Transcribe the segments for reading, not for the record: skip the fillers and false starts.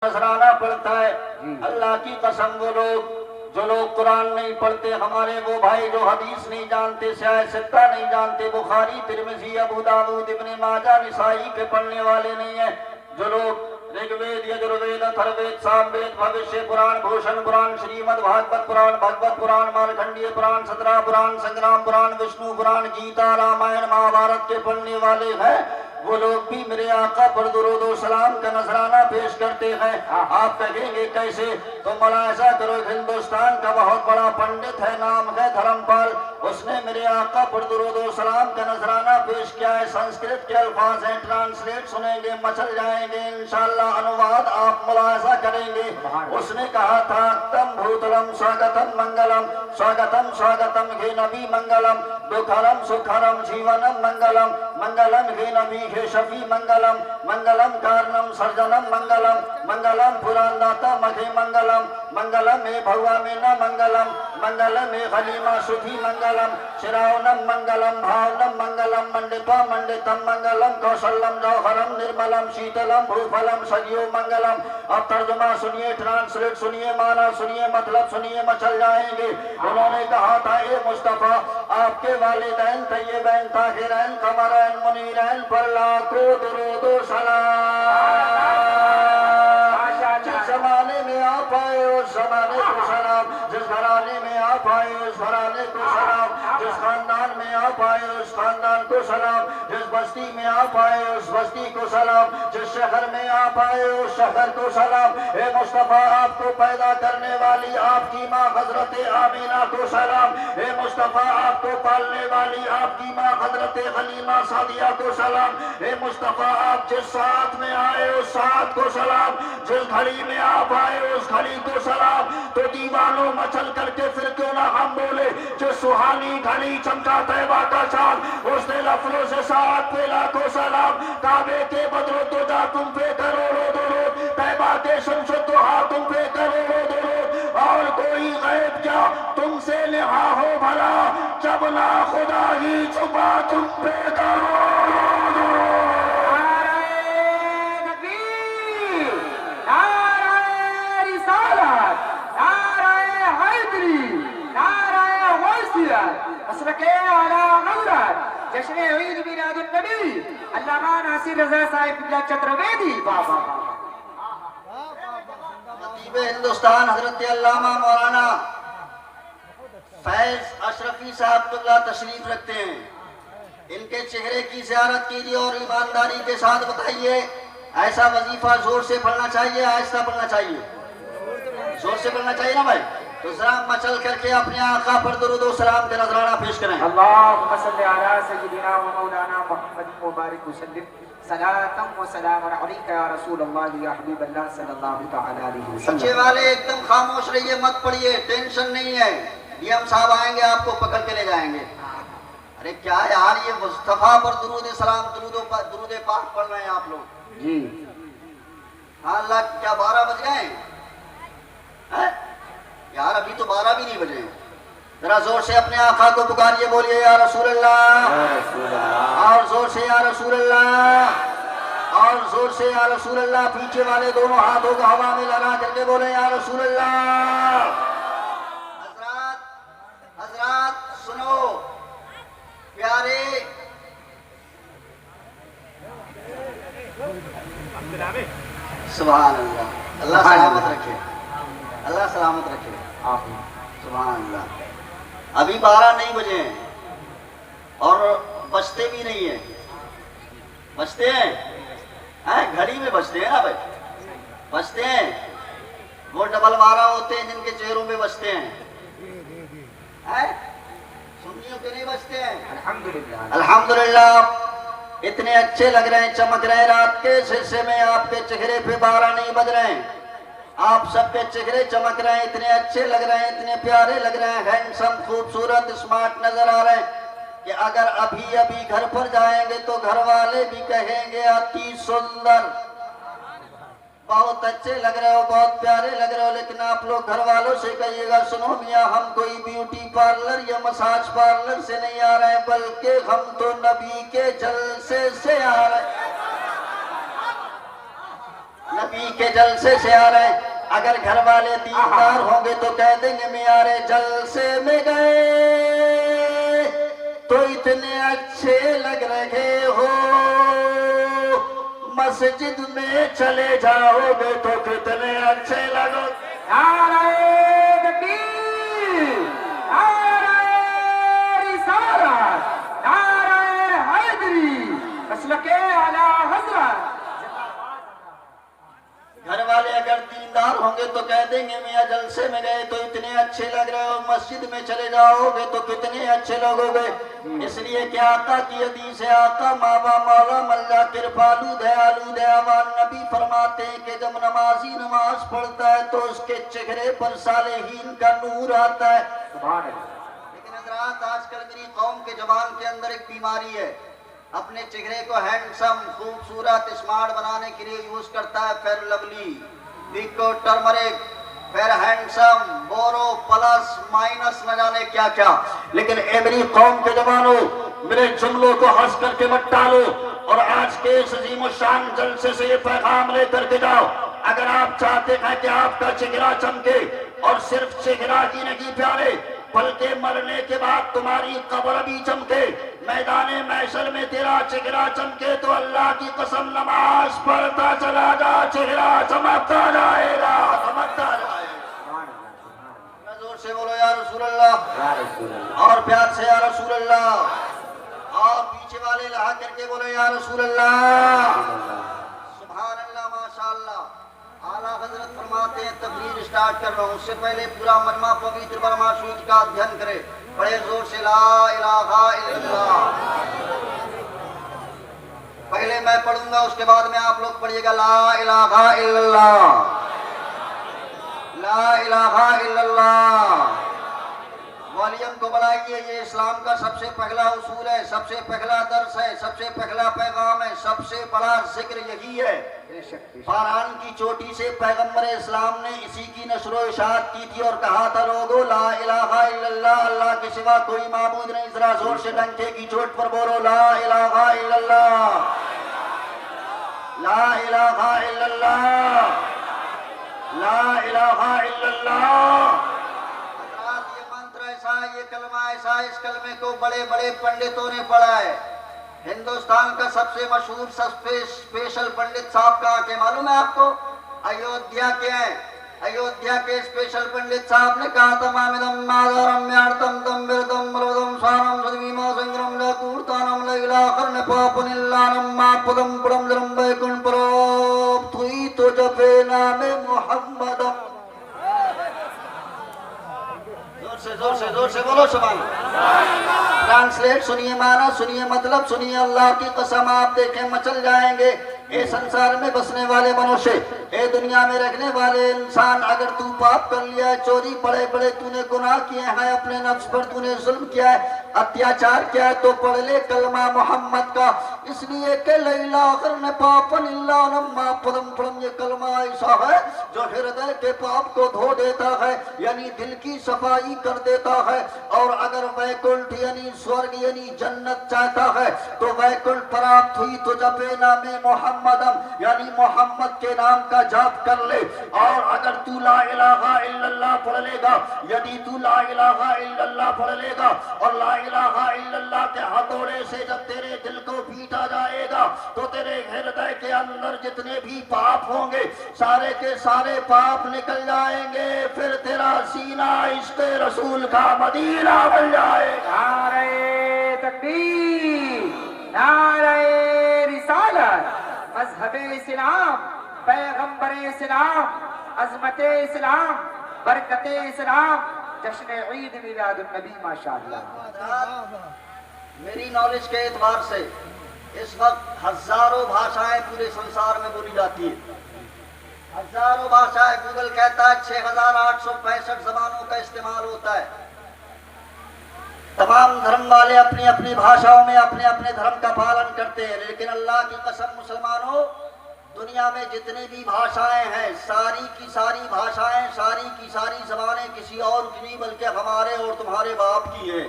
नजराना पड़ता है। अल्लाह की कसम वो लोग जो लोग कुरान नहीं पढ़ते, हमारे वो भाई जो हदीस नहीं जानते, सित्ता नहीं जानते, बुखारी तिरमिजी अबू दाऊद इब्ने माजा निसाई के पढ़ने वाले नहीं है, जो लोग ऋग्वेद यजुर्वेद अथर्ववेद सामवेद भविष्य पुराण भूषण पुराण श्रीमद् भागवत पुराण भगवत पुराण मार्कंडेय पुराण 17 पुराण संग्राम पुराण विष्णु पुराण गीता रामायण महाभारत के पढ़ने वाले हैं, वो लोग भी मेरे आका पर दुरूद व सलाम का नजराना पेश करते हैं। आप कहेंगे कैसे? तो मुलाहिजा करो, हिंदुस्तान का बहुत बड़ा पंडित है, नाम है धर्मपाल, उसने मेरे आका पर दुरूद व सलाम का नजराना पेश किया है। संस्कृत के अल्फाज हैं, ट्रांसलेट सुनेंगे मचल जाएंगे इंशाअल्लाह, अनुवाद आप मुलाहिजा करेंगे। उसने कहा था तम भूतलम स्वागतम मंगलम स्वागतम स्वागतम हे नबी मंगलम दुखरम सुखरम जीवनम मंगलम मंगलम हे नबी हे शफी मंगलम मंगलम कारणम सर्जनम मंगलम मंगलम पुराणदाता मघे मंगलम मंगलम हे भगवा में न मंगलम मंगलम हे खलीमा सुधी मंगलम शिरावनम मंगलम भावनम मंगलम मंडिता मंडितम मंगलम कौशलम जौहरम निर्मलम शीतलम भूफलम सजियो मंगलम। अब तर्जुमा सुनिए, ट्रांसलेट सुनिए, माना सुनिए, मतलब सुनिए, मचल जाएंगे। उन्होंने कहा था ए मुस्तफा, आपके वालिदैन तय्यबैन ताहिरैन कमरैन मुनीरैन पर लाखों दुरूद व सलाम। जिस जमाने में आप आए उस जमाने को सलाम, जिस घराने में आप आए उस घराने को सलाम, जिस खानदान में आप आए उस खानदान को सलाम, जिस बस्ती में आप आए उस बस्ती को सलाम, जिस शहर में आप आए उस शहर को सलाम। ए मुस्तफा, आपको पैदा करने वाली आपकी माँ हजरत आमीना को सलाम। ए मुस्तफा, आपको पालने वाली आपकी माँ हजरत हलीमा सादिया को सलाम। ए मुस्तफा, आप जिस साथ में आए उस साथ को सलाम, जिस घड़ी में आप आए उस घड़ी को सलाम। तो दीवानों मचल करके फिर क्यों ना हम बोले, जो सुहानी घड़ी चमका तैबा का चांद, उसने लफ्जों से साथ पे लाखों सलाम। काबे के बदलो तो जा तुम पे करोड़ों दुरूद, तैबा के शमशो तो हाँ तुम पे करोड़ों दुरूद। और कोई गैब क्या तुमसे लिहा हो भला, जब ना खुदा ही छुपा तुम पे करोड़ों दुरूद। जश्न ईद मिलादुन नबी अल्लामा नासिर रजा साहिब बिल्ला चतुर्वेदी बाबा खतीब हिंदुस्तान हजरत अल्लामा मौलाना फैज अशरफी साहब तुल्ला तशरीफ रखते हैं। इनके चेहरे की ज़ियारत कीजिए और ईमानदारी के साथ बताइए, ऐसा वजीफा जोर से पढ़ना चाहिए, आहिस्ता पढ़ना चाहिए? जोर से पढ़ना चाहिए ना भाई? तो जरा मचल करके अपने आका पर दुरूद व सलाम का नजराना पेश करें। अल्लाहुम्मा सल्लि अला सय्यिदिना व मौलाना मुहम्मद व बारिक वसल्लिम सलातम व सलाम अलैका या रसूल अल्लाह या हबीब अल्लाह सल्लल्लाहु तआला अलैहि वसल्लम। बच्चे वाले एकदम खामोश रहिए, मत पढ़िए, टेंशन नहीं है, डीएम साहब आएंगे आपको पकड़ के ले जाएंगे। अरे क्या यार, ये मुस्तफा पर दुरूद सलाम दुरूद पाक पढ़ रहे हैं आप लोग जी। हाँ अल्लाह, क्या 12 बज गए यार? अभी तो 12 भी नहीं बजे। जरा जोर से अपने आका को पुकारिए, बोलिए या रसूल अल्लाह, और जोर से या रसूल अल्लाह, और जोर से या रसूल अल्लाह। पीछे वाले दोनों हाथों को हवा में लगा करके बोले या रसूल अल्लाह। हजरात हजरात सुनो प्यारे, सुभान अल्लाह, अल्लाह सलामत रखे, अल्लाह सलामत रखे, सुभान अल्लाह। अभी 12 नहीं बजे हैं और बजते भी नहीं है। बजते हैं घड़ी में बजते हैं ना भाई, बजते हैं। वो डबल 12 होते हैं जिनके चेहरों में बजते हैं, सुन्नियों के नहीं बजते हैं। अल्हम्दुलिल्लाह अल्हम्दुलिल्लाह, इतने अच्छे लग रहे हैं, चमक रहे हैं। रात के शीशे में आपके चेहरे पे 12 नहीं बज रहे हैं, आप सबके चेहरे चमक रहे हैं, इतने अच्छे लग रहे हैं, इतने प्यारे लग रहे हैं, हैंडसम, खूबसूरत, स्मार्ट नजर आ रहे हैं कि अगर अभी अभी घर पर जाएंगे तो घर वाले भी कहेंगे अति सुंदर, बहुत अच्छे लग रहे हो, बहुत प्यारे लग रहे हो। लेकिन आप लोग घर वालों से कहिएगा, सुनो मियाँ, हम कोई ब्यूटी पार्लर या मसाज पार्लर से नहीं आ रहे हैं, बल्कि हम तो नबी के जलसे से आ रहे हैं। नबी के जलसे से आ रहे हैं। अगर घर वाले दीनदार होंगे तो कह देंगे मियारे जलसे में गए तो इतने अच्छे लग रहे हो, मस्जिद में चले जाओगे तो कितने अच्छे लगो। नारे तकबीर, नारे रिसालत, नारे हैदरी, मसलके आला हज़रत। घर वाले अगर दीनदार होंगे तो कह देंगे मियाँ जलसे में गए तो इतने अच्छे लग रहे हो, मस्जिद में चले जाओगे तो कितने अच्छे लगोगे। इसलिए कि आका की हदीस है, आका मावा मौला मल्ला कृपालु दयालु दयावान नबी फरमाते हैं कि जब नमाजी नमाज पढ़ता है तो उसके चेहरे पर सालेहीन का नूर आता है। लेकिन हज़रात आजकल मेरी कौम के जवान के अंदर एक बीमारी है, अपने चेहरे को हैंडसम खूबसूरत स्मार्ट बनाने के लिए यूज करता है Fair Lovely, Vicco, turmeric, Fair Handsome, Boro, plus minus न जाने क्या क्या। लेकिन ए मेरी कौम के जवानों, मेरे जुमलों को हंस करके मत टालो और आज के इस अजीमुशान जलसे से ये पैगाम लेकर के जाओ। अगर आप चाहते हैं कि आपका चेहरा चमके और सिर्फ चेहरा ही नहीं प्यारे बल्कि मरने के बाद तुम्हारी कब्र भी चमके, मैदाने महशर में तेरा चेहरा चमके, तो अल्लाह की कसम नमाज पढ़ता चला जा, चेहरा चमकता जाएगा, चमकता जाएगा। जोर से बोलो या रसूल अल्लाह, और प्यार से या रसूल अल्लाह, और पीछे वाले लहा करके बोलो या रसूल अल्लाह। सुभान अल्लाह, माशाअल्लाह। आला हजरत फरमाते हैं तकरीर स्टार्ट कर रहा हूँ, उससे पहले पूरा मजमा पवित्र बरमा शरीफ का अध्ययन करे, बड़े जोर से ला इलाहा इल्लल्लाह। पहले मैं पढ़ूंगा, उसके बाद में आप लोग पढ़िएगा ला इलाहा इल्लल्लाह, ला इलाहा इल्लल्लाह। वॉल्यूम को बढ़ाइए, ये इस्लाम का सबसे पहला उसूल है, सबसे पहला दर्स है, सबसे पहला पैगाम है, सबसे बड़ा जिक्र यही है। फारहान की चोटी से पैगंबर इस्लाम ने इसी की नशरो इशाअत की थी और कहा था लोगो ला इलाहा इल्लल्लाह, अल्लाह के सिवा कोई माबूद नहीं। जरा जोर से डंके की चोट पर बोलो ला इलाहा इल्लल्लाह, ला इलाहा इल्लल्लाह, ला इलाहा इल्लल्लाह। ये कलमा ऐसा, इस कलमे को बड़े बड़े पंडितों ने पढ़ा है। हिंदुस्तान का सबसे मशहूर स्पेशल पंडित साहब कहाँ के मालूम है आपको? अयोध्या के हैं। अयोध्या के स्पेशल पंडित साहब ने कहा था मामिदम मादरम यार्तम तम बिरतम मरोदम स्वानम सदवीमा संग्रम लकूर्तानम लैलाखर ने पापनिल्लानम मापदम पुरम जरम बैकुंठ परोप तुई तो जपे नामे मोहम्मदम। जोर से बोलो सुभान अल्लाह। ट्रांसलेट सुनिए, माना सुनिए, मतलब सुनिए। अल्लाह की कसम आप देखें मचल जाएंगे ए संसार में बसने वाले मनुष्य, ए दुनिया में रखने वाले इंसान। अगर तू पाप कर लिया है, चोरी बड़े बड़े तूने गुनाह किए हैं, अपने नफ्स पर तूने जुल्म किया है, अत्याचार किया है, तो पढ़ ले कलमा मोहम्मद का। इसलिए कि लैला आखिर ने पापन इल्ला नम्मा पदम पदम, ये कलमा ऐसा है जो हृदय के पाप को धो देता है, यानी दिल की सफाई कर देता है। और अगर वैकुंठ यानी स्वर्ग यानी जन्नत चाहता है तो वैकुंठ प्राप्त हुई तो जपे नामे मोहम्मदम, यानी मोहम्मद के नाम का जाप कर ले। और अगर तू ला इलाहा इल्लल्लाह पढ़ लेगा, यदि तू ला इलाहा इल्लल्लाह पढ़ लेगा और ला इलाहा इल्लल्लाह के हथौड़े से जब तेरे दिल को पीटा जाएगा तो तेरे हृदय के अंदर जितने भी पाप होंगे सारे के सारे पाप निकल जाएंगे। फिर तेरा सीना इश्क़ रसूल का मदीना बन जाएगा। नारे तकबीर, नारे रिसालत, मज़हबे इस्लाम, पैगंबरे इस्लाम, अज़मते इस्लाम, बरकते इस्लाम, जश्न ईद मिलादुन नबी माशाअल्लाह। मेरी नॉलेज के एतबार से इस वक्त हजारों भाषाएं पूरे संसार में बोली जाती है, हजारों भाषाएं। गूगल कहता है 6865 जबानों का इस्तेमाल होता है। तमाम धर्म वाले अपनी अपनी भाषाओं में अपने अपने धर्म का पालन करते हैं। लेकिन अल्लाह की कसम मुसलमानों, दुनिया में जितनी भी भाषाएं हैं सारी की सारी भाषाएं, सारी की सारी जबानें किसी और की नहीं बल्कि हमारे और तुम्हारे बाप की हैं।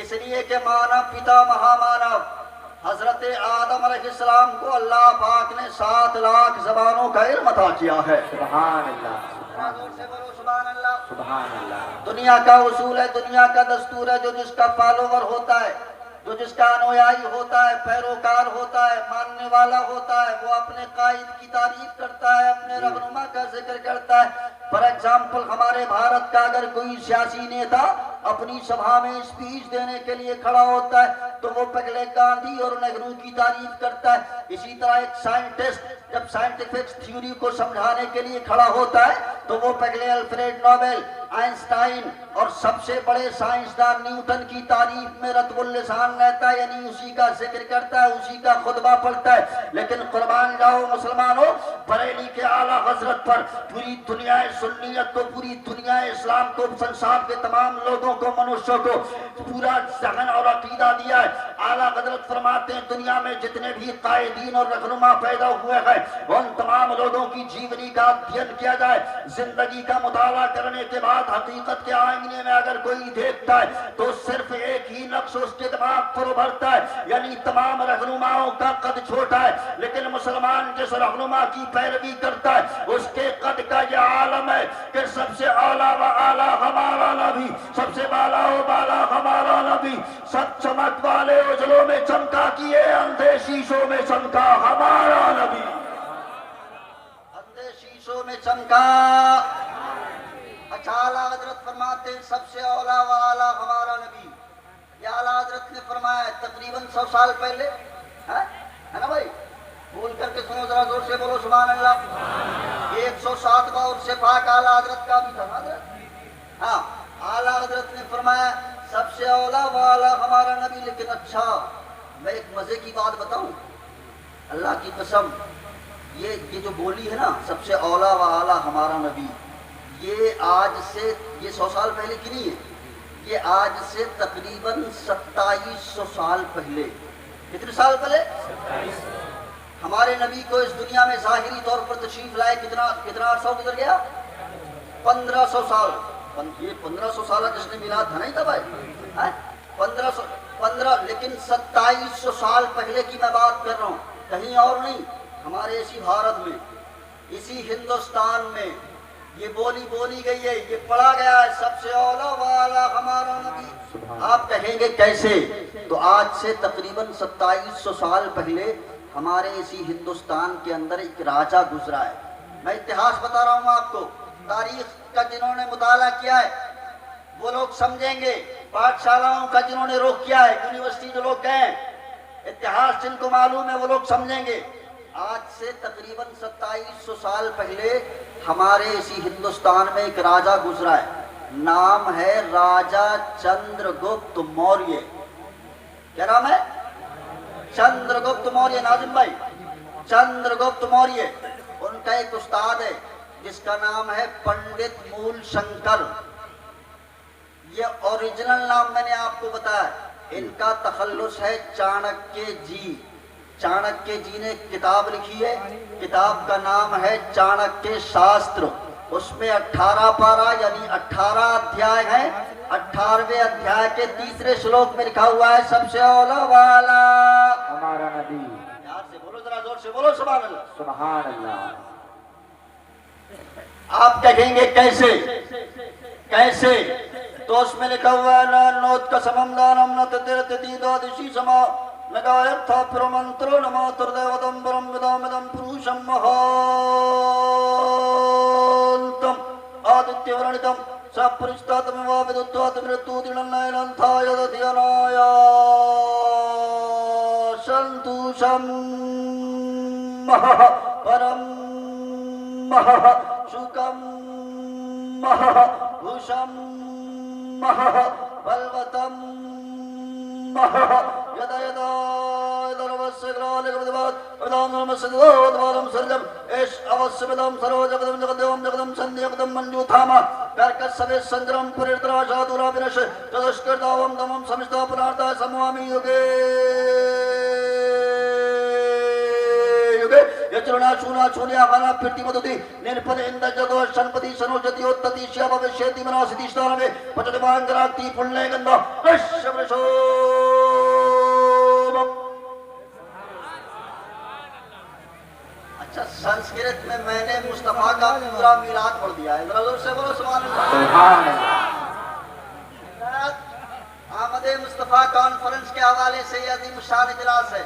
इसलिए कि मानव पिता महामानव हजरत आदम अलैहिस्सलाम को अल्लाह पाक ने 7 लाख ज़बानों का इल्म अता किया है। सुभान अल्लाह, जोर से बोलो सुभान अल्लाह। सुभान अल्लाह। दुनिया का उसूल है, दुनिया का दस्तूर है, जो जिसका फॉलोवर होता है, जो जिसका अनुयायी होता है, पैरोकार होता है, मानने वाला होता है, वो अपने कायद की तारीफ करता है, अपने रहनुमा का जिक्र करता है। फॉर एग्जाम्पल, हमारे भारत का अगर कोई सियासी नेता अपनी सभा में स्पीच देने के लिए खड़ा होता है तो वो पहले गांधी और नेहरू की तारीफ करता है। इसी तरह एक साइंटिस्ट जब साइंटिफिक थ्योरी को समझाने के लिए खड़ा होता है तो वो पहले अल्फ्रेड नोबेल, आइंस्टाइन और सबसे बड़े साइंसदान न्यूटन की तारीफ में रत्बुल लिसान रहता है, यानी उसी का जिक्र करता है, उसी का खुतबा पढ़ता है। लेकिन कुर्बान जाओ मुसलमानों, बरेली के आला हजरत पर पूरी दुनिया सुन्नियत को, पूरी दुनिया इस्लाम को, संसार के तमाम लोगों को, मनुष्यों को पूरा जहन और अकीदा दिया है। आला हजरत फरमाते हैं दुनिया में जितने भी कायदीन और रहनुमा पैदा हुए हैं उन तमाम लोगों की जीवनी का अध्ययन किया जाए। जिंदगी का मुताला करने के बाद हकीकत के आईने में अगर कोई देखता है तो सिर्फ एक ही नक्श उसके दिमाग पर उभरता है, यानी तमाम रहनुमाओं का कद छोटा है। लेकिन मुसलमान जिस रहनुमा की पैरवी करता है उसके कद का यह आलम है कि सबसे आला व आला हमारा नबी, सबसे बाला व बाला हमारा नबी, सब चमक वाले उजलों में चमका किए, अंधे शीशों में चमका हमारा नबी, अंधे शीशों में चमका। अच्छा, आला हजरत फरमाते हैं सबसे औला व आला हमारा नबी। ये आला हजरत ने फरमाया तकरीबन 100 साल पहले, है ना भाई? बोल करके सुनो जरा, जोर से बोलो सुभान अल्लाह। 107वां उर्स पाक आला हजरत का भी था हजरत। हाँ, आला हजरत ने फरमाया सबसे औला व आला हमारा नबी। लेकिन अच्छा, मैं एक मजे की बात बताऊं, अल्लाह की कसम, ये जो बोली है ना सबसे औला व आला हमारा नबी, ये आज से, ये 100 साल पहले की नहीं है, ये आज से तकरीबन 2700 साल पहले। कितने साल पहले? 2700। हमारे नबी को इस दुनिया में ज़ाहिरी तौर पर तशरीफ लाए कितना अर्सा गुजर गया? 1500 साल। ये 1500 साल जिसने मिलाद था नहीं था भाई, 15 लेकिन 2700 साल पहले की मैं बात कर रहा हूँ, कहीं और नहीं, हमारे इसी भारत में, इसी हिंदुस्तान में ये बोली गई है, ये पढ़ा गया है सबसे औला वाला हमारा नबी। आप कहेंगे कैसे? तो आज से तकरीबन 2700 साल पहले हमारे इसी हिंदुस्तान के अंदर एक राजा गुजरा है। मैं इतिहास बता रहा हूँ आपको, तारीख का जिन्होंने मुताला किया है वो लोग समझेंगे, पाठशालाओं का जिन्होंने रुख किया है, यूनिवर्सिटी जो लोग गए, इतिहास जिनको मालूम है वो लोग समझेंगे। आज से तकरीबन 2700 साल पहले हमारे इसी हिंदुस्तान में एक राजा गुजरा है, नाम है राजा चंद्रगुप्त मौर्य। क्या नाम है? चंद्रगुप्त मौर्य। नाजिम भाई, चंद्रगुप्त मौर्य, उनका एक उस्ताद है जिसका नाम है पंडित मूल शंकर। ये ओरिजिनल नाम मैंने आपको बताया, इनका तखल्लुस है चाणक्य जी। चाणक्य जी ने किताब लिखी है, किताब का नाम है चाणक्य शास्त्र। उसमें 18 पारा यानी 18 अध्याय हैं। 18वें अध्याय के 3रे श्लोक में लिखा हुआ है सबसे औला वाला हमारा नबी। यार से बोलो, जरा जोर से बोलो सुभान अल्लाह। सुभान अल्लाह। आप कहेंगे कैसे? कैसे? तो उसमें लिखा हुआ है नोत का समम दानम न ततिरति द्वादशी समा लगायत था प्रमंत्रो नमो तुर्देवतम परम विदामिदम पुरुषम महान्तम आदित्यवर्णितम सपुरुषतात्मवा विदुत्वात् मृत्यु दिननयनंथाय दध्यनाय संतुषम परम सुखम भूषम बलवतम यदा यदा दरवस्य ग्रालिकवदवाद अवदानमसदोद्वारम सर्जम एष अवश्यविदम सरोजगदम जगदेवम जगदम संध्यगदम मंजूथामा कर्कसवे संग्रम परित्राशादुरा विनश चतुष्कृतावम दमम समिष्टा पुरार्था समवामि युगे यचरणा शूना शून्या खाना फिरती मधुति निर्पद इंद्र जगो शनपति सनोजति उत्तति श्या भविष्यति मनासिति स्थानवे पचति भांगराक्ति पुण्य गंधा रश्यवृषोम का पूरा मीलाद पढ़ दिया है। जरा जोर से बोलो सुभान अल्लाह। सुभान अल्लाह। आमद मुस्तफ़ा कॉन्फ्रेंस के हवाले से ये अजीम शान इजलास है।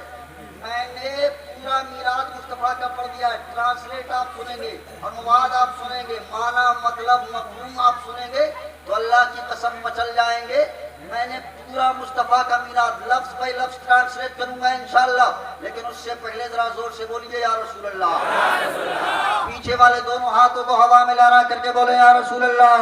मैंने पूरा मीराद मुस्तफ़ा का पढ़ दिया है। ट्रांसलेट आप सुनेंगे, अनुवाद आप सुनेंगे, माना मतलब मफहूम आप सुनेंगे तो अल्लाह की कसम मचल जाएंगे। मैंने पूरा मुस्तफ़ा का मीराद लफ्ज बाय लफ्ज ट्रांसलेट करूंगा इंशाअल्लाह, लेकिन उससे पहले जरा जोर से बोलिए या रसूल अल्लाह। पीछे वाले दोनों हाथों को हवा में लहरा करके बोले या रसूल अल्लाह,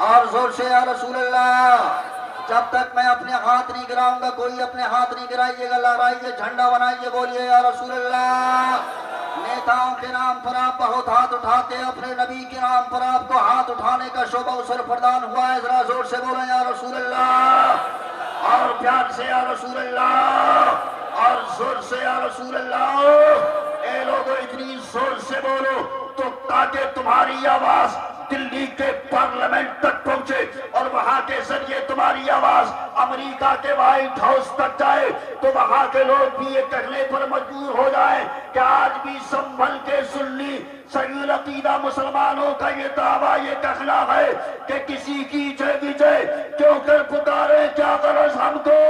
और जोर से या रसूल अल्लाह। जब तक मैं अपने हाथ नहीं गिराऊंगा कोई अपने हाथ नहीं गिराइएगा, लहराइए, झंडा बनाइए, बोलिए या रसूल अल्लाह। नेताओं के नाम पर आप बहुत हाथ उठाते हैं, अपने नबी के नाम पर आपको हाथ उठाने का शोभा अवसर प्रदान हुआ है। जरा जोर से बोले या रसूल अल्लाह, और प्यार से या रसूल अल्लाह, और जोर से या रसूल अल्लाह। ए लोगों इतनी जोर से बोलो तो ताकि तुम्हारी आवाज दिल्ली के पार्लियामेंट तक पहुंचे और वहां के जरिए तुम्हारी आवाज अमेरिका के व्हाइट हाउस तक जाए, तो वहां के लोग भी ये कहने पर मजबूर हो जाए कि आज भी संभल के सुन्नी सही अकीदा मुसलमानों का ये दावा, ये कहना है कि किसी की जय विजय क्यों कर पुकारे, क्या गरज हमको,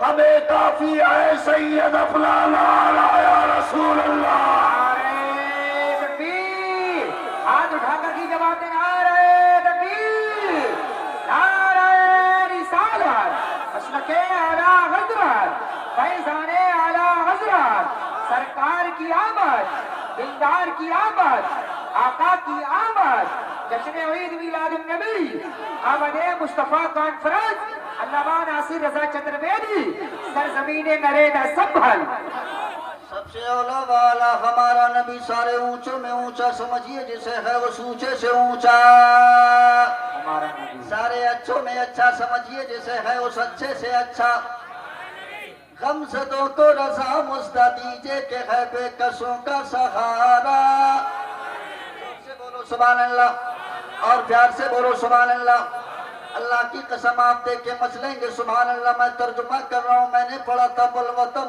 हमें काफी है सैयद अपना लाला या रसूल अल्लाह। हाथ उठाकर की जवाब दें, नारे तकबीर, नारे रिसालत, मसलके आला हज़रत, फैज़ाने आला हज़रत, सरकार की आमद, दिलदार की आमद, आका की आमद, जश्न ईद मिलादुन नबी, आमद मुस्तफ़ा कॉन्फ्रेंस, अल्लामा नासिर रज़ा चतुर्वेदी, सरज़मीने नरेगा संभल। सबसे औला वाला हमारा नबी, सारे ऊंचों में ऊंचा समझिए जिसे है वो ऊंचे से ऊंचा, हमारा नबी सारे अच्छों में अच्छा समझिए जिसे है उस अच्छे से अच्छा। गमज़दों को रज़ा मुज़्दा दीजिए के है बेकसों का सहारा। से बोलो सुभान अल्लाह, और प्यार से बोलो सुभान अल्लाह। अल्लाह की कसम आप देख के मचलेंगे सुभान अल्लाह। मैं तर्जुमा कर रहा हूँ, मैंने पढ़ा था बलवतम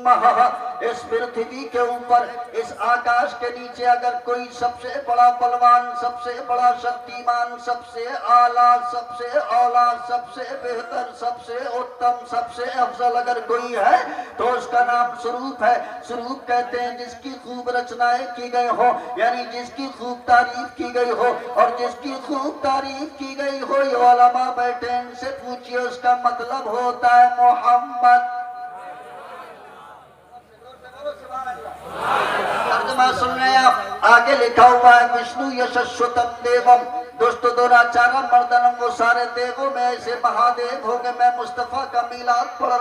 इस पृथ्वी के ऊपर, इस आकाश के नीचे अगर कोई सबसे बड़ा बलवान, सबसे बड़ा शक्तिमान, सबसे आला, सबसे औला, सबसे बेहतर, सबसे उत्तम, सबसे अफजल अगर कोई है तो उसका नाम स्वरूप है। स्वरूप कहते हैं जिसकी खूब रचनाएं की गई हो, यानी जिसकी खूब तारीफ की गई हो, और जिसकी खूब तारीफ की गई हो ये उलमा बैठे इनसे पूछिए, उसका मतलब होता है मोहम्मद। तर्जुमा सुन रहे हैं आप, आगे लिखा हुआ है विष्णु यशस्वतम देवम दुष्ट दुराचारम मर्दनम, वो सारे देवों में ऐसे महादेव हो गए। मैं मुस्तफा का मीलाद पढ़